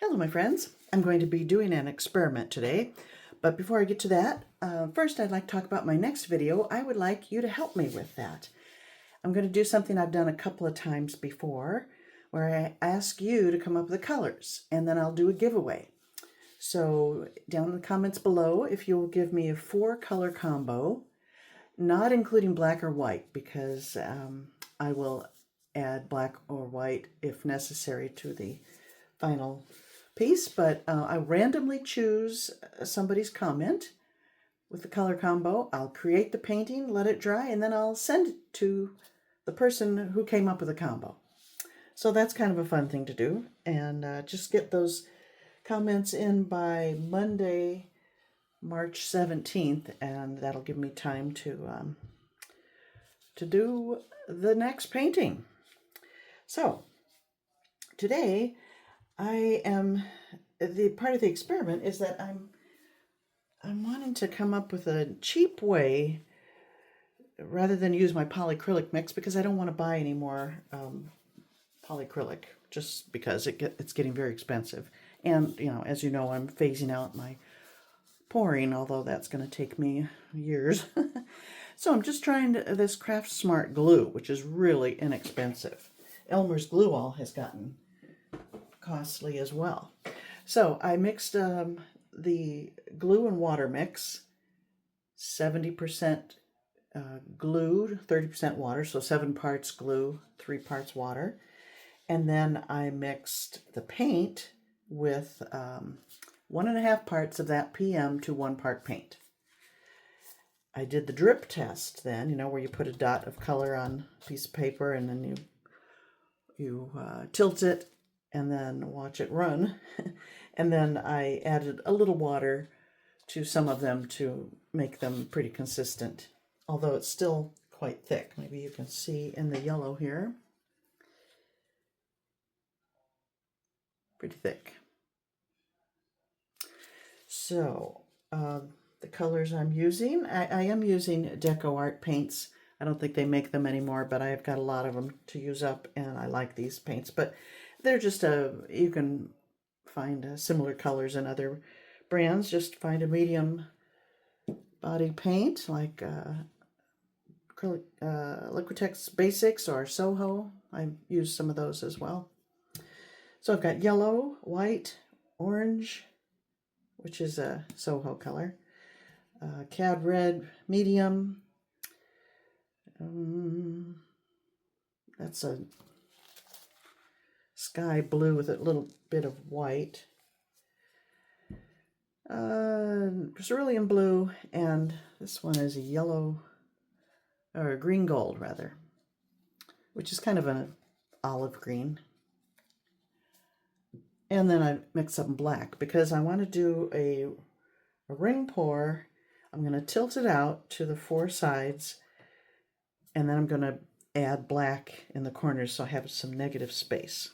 Hello my friends, I'm going to be doing an experiment today, but before I get to that, first I'd like to talk about my next video. I would like you to help me with that. I'm going to do something I've done a couple of times before, where I ask you to come up with the colors, and then I'll do a giveaway. So down in the comments below, if you'll give me a 4-color combo, not including black or white, because I will add black or white if necessary to the final piece, but I randomly choose somebody's comment with the color combo. I'll create the painting, let it dry, and then I'll send it to the person who came up with the combo. So that's kind of a fun thing to do, and just get those comments in by Monday, March 17th, and that'll give me time to do the next painting. So today I am, the part of the experiment is that I'm wanting to come up with a cheap way rather than use my polyacrylic mix, because I don't want to buy any more polyacrylic, just because it's getting very expensive. And, as you know, I'm phasing out my pouring, although that's going to take me years. So I'm just trying this Craft Smart glue, which is really inexpensive. Elmer's Glue All has gotten costly as well. So I mixed the glue and water mix, 70% glued, 30% water, so 7 parts glue, 3 parts water. And then I mixed the paint with 1.5 parts of that PM to 1 part paint. I did the drip test then, where you put a dot of color on a piece of paper and then you tilt it and then watch it run. And then I added a little water to some of them to make them pretty consistent, although it's still quite thick. Maybe you can see in the yellow here. Pretty thick. So the colors I'm using, I am using DecoArt paints. I don't think they make them anymore, but I've got a lot of them to use up, and I like these paints. But they're just you can find similar colors in other brands. Just find a medium body paint like Liquitex Basics or Soho. I've used some of those as well. So I've got yellow, white, orange, which is a Soho color, Cad Red Medium. That's a sky blue with a little bit of white. Cerulean Blue, and this one is a yellow, or a green gold rather, which is kind of an olive green. And then I mix some black because I want to do a ring pour. I'm going to tilt it out to the 4 sides, and then I'm going to add black in the corners so I have some negative space.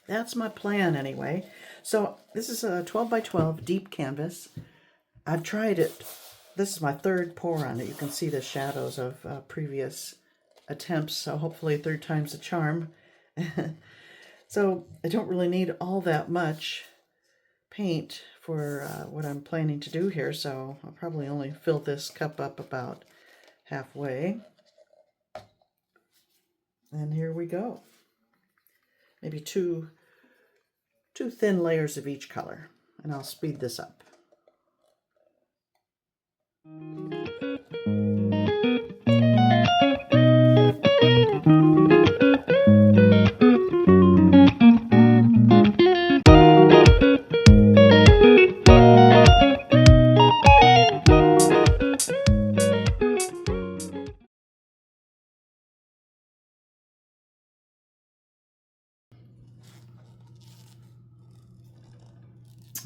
That's my plan anyway. So this is a 12 by 12 deep canvas. I've tried it. This is my 3rd pour on it. You can see the shadows of previous attempts, so hopefully 3rd time's a charm. So I don't really need all that much paint for what I'm planning to do here, so I'll probably only fill this cup up about halfway. And here we go. Maybe two thin layers of each color, and I'll speed this up.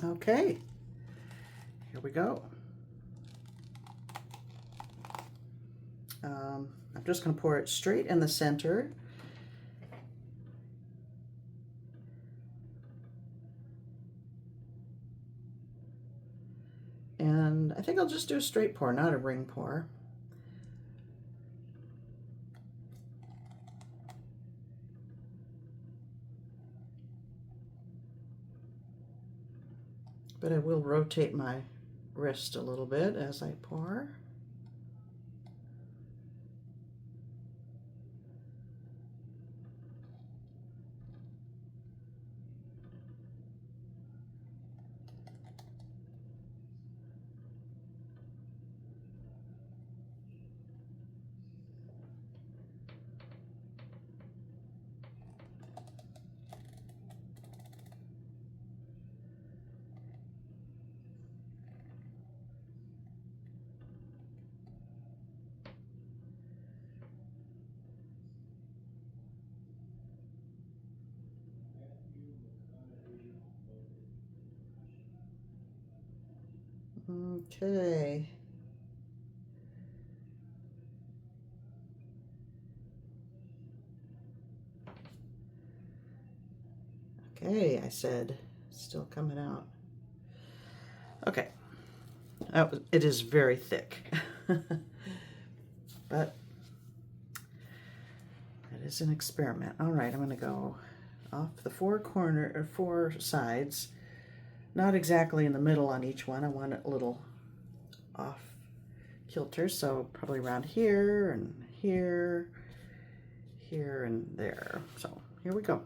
Okay, here we go. I'm just going to pour it straight in the center. And I think I'll just do a straight pour, not a ring pour. but I will rotate my wrist a little bit as I pour. Okay. Okay, I said, still coming out. Okay, it is very thick, but it is an experiment. All right, I'm going to go off the four sides, not exactly in the middle on each one. I want it a little off kilter, so probably around here and here, here and there. So here we go.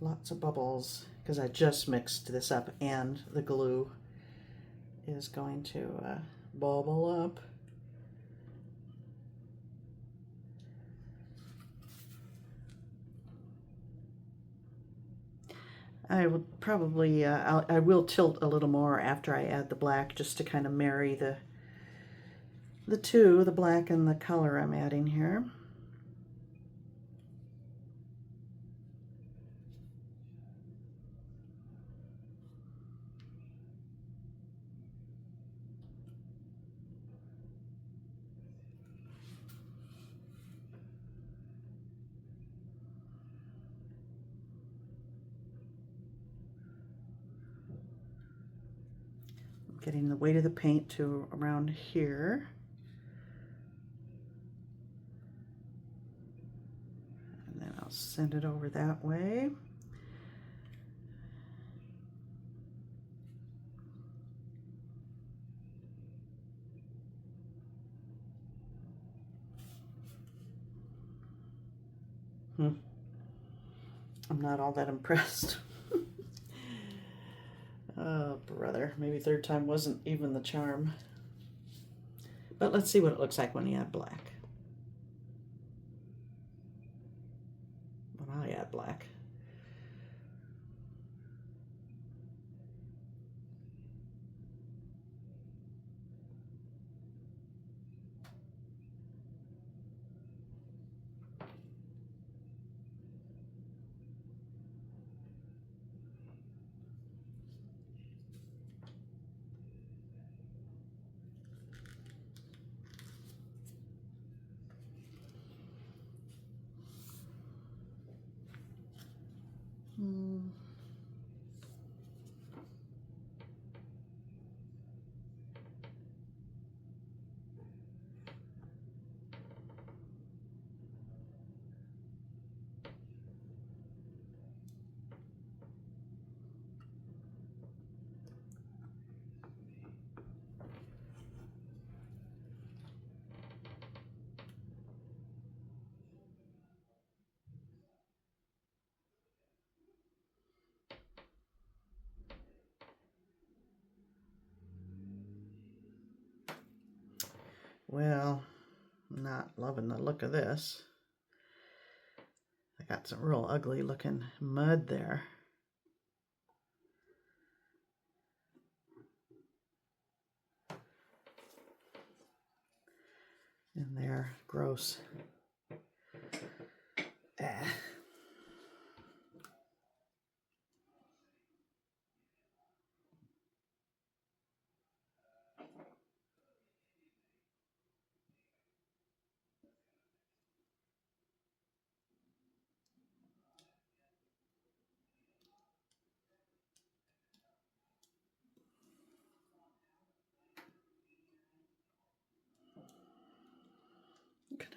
Lots of bubbles because I just mixed this up and the glue is going to bubble up. I will probably, I will tilt a little more after I add the black just to kind of marry the two, the black and the color I'm adding here. Getting the weight of the paint to around here. And then I'll send it over that way. I'm not all that impressed. Oh, brother. Maybe third time wasn't even the charm. But let's see what it looks like when you add black. When I add black. Well, I'm not loving the look of this. I got some real ugly looking mud there. In there, gross. Ah.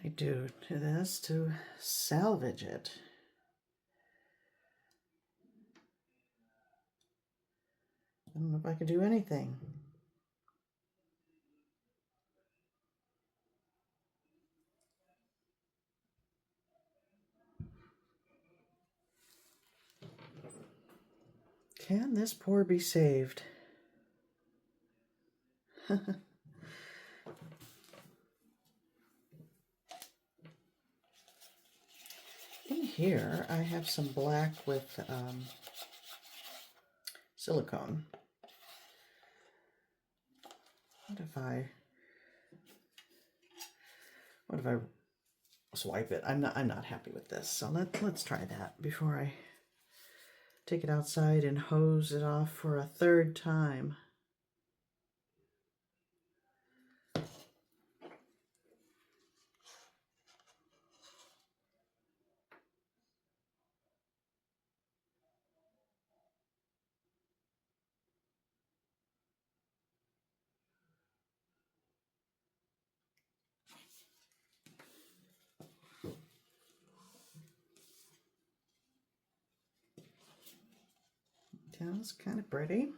I do to this to salvage it? I don't know if I could do anything. Can this pour be saved? In here, I have some black with silicone. What if I swipe it? I'm not happy with this, so let's try that before I take it outside and hose it off for a third time. It's kind of pretty.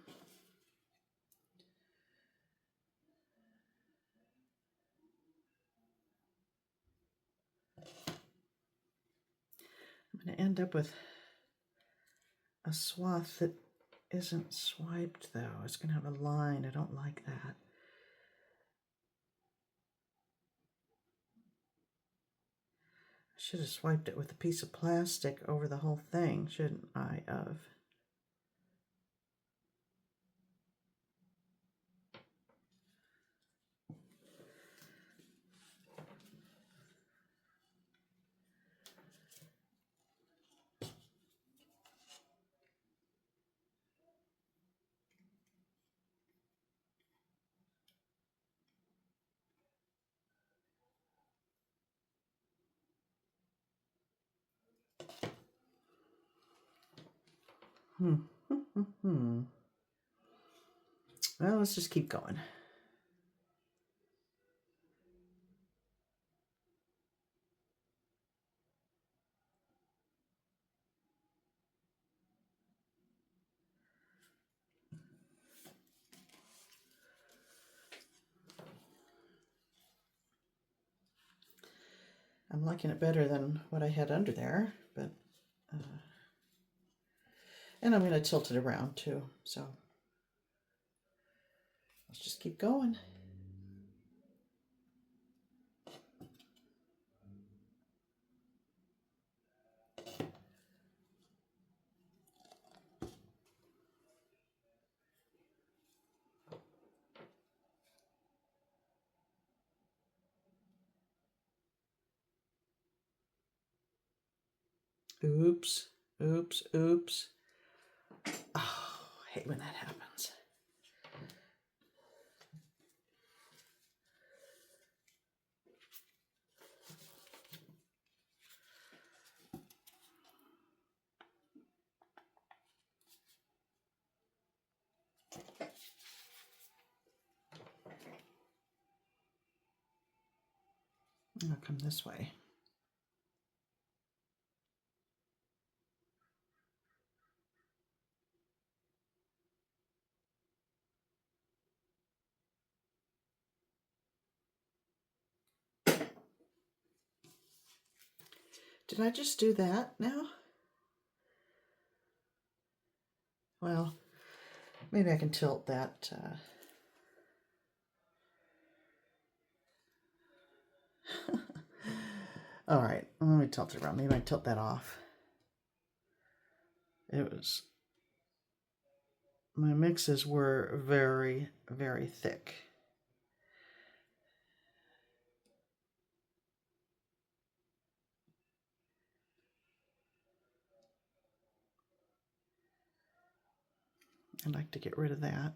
I'm going to end up with a swath that isn't swiped, though. It's going to have a line. I don't like that. I should have swiped it with a piece of plastic over the whole thing, shouldn't I have? Well, let's just keep going. I'm liking it better than what I had under there, but and I'm going to tilt it around too, so let's just keep going. Oops, oops, oops. Oh, I hate when that happens. I'll come this way. Did I just do that now? Well, maybe I can tilt that. All right, let me tilt it around. Maybe I tilt that off. My mixes were very, very thick. I'd like to get rid of that.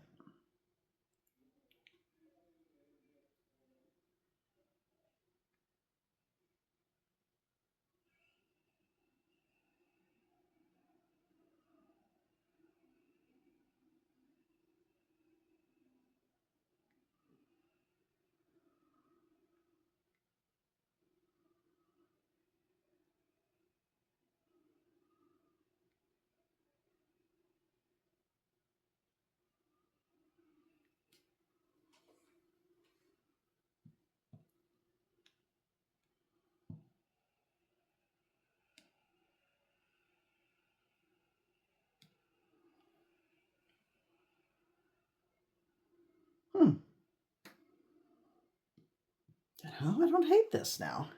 Oh, I don't hate this now.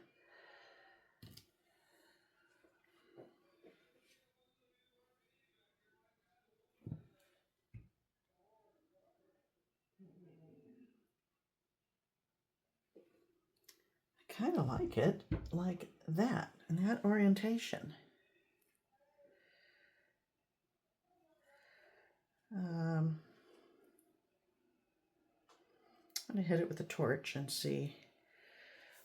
I kind of like it like that, in that orientation. I'm going to hit it with a torch and see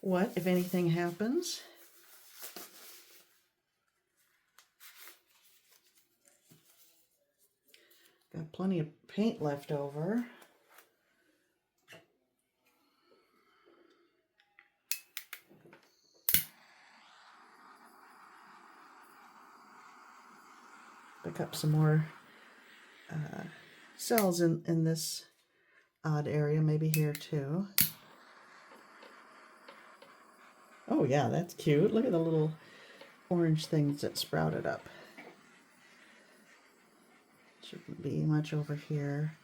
what, if anything, happens. Got plenty of paint left over. Pick up some more cells in this odd area, maybe here too. Oh yeah, that's cute. Look at the little orange things that sprouted up. Shouldn't be much over here.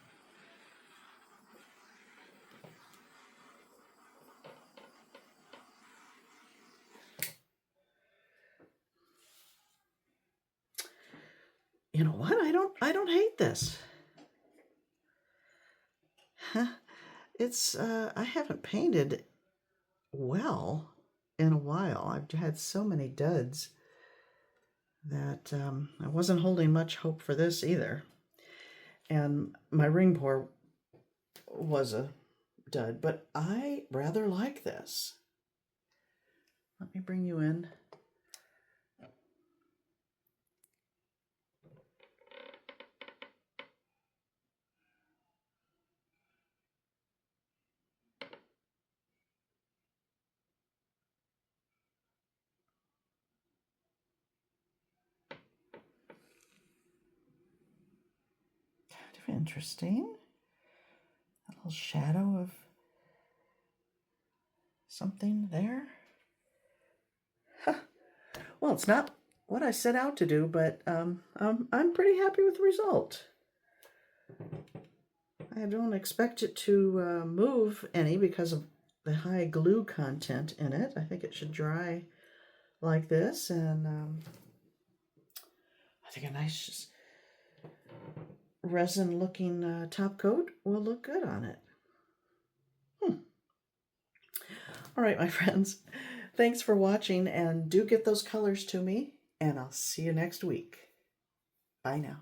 You know what? I don't hate this. It's I haven't painted well in a while. I've had so many duds that I wasn't holding much hope for this either. And my ring pour was a dud, but I rather like this. Let me bring you in. Kind of interesting. A little shadow of something there. Huh. Well, it's not what I set out to do, but I'm pretty happy with the result. I don't expect it to move any because of the high glue content in it. I think it should dry like this, and I think a nice resin looking top coat will look good on it. All right, my friends, thanks for watching, and do get those colors to me, and I'll see you next week. Bye now.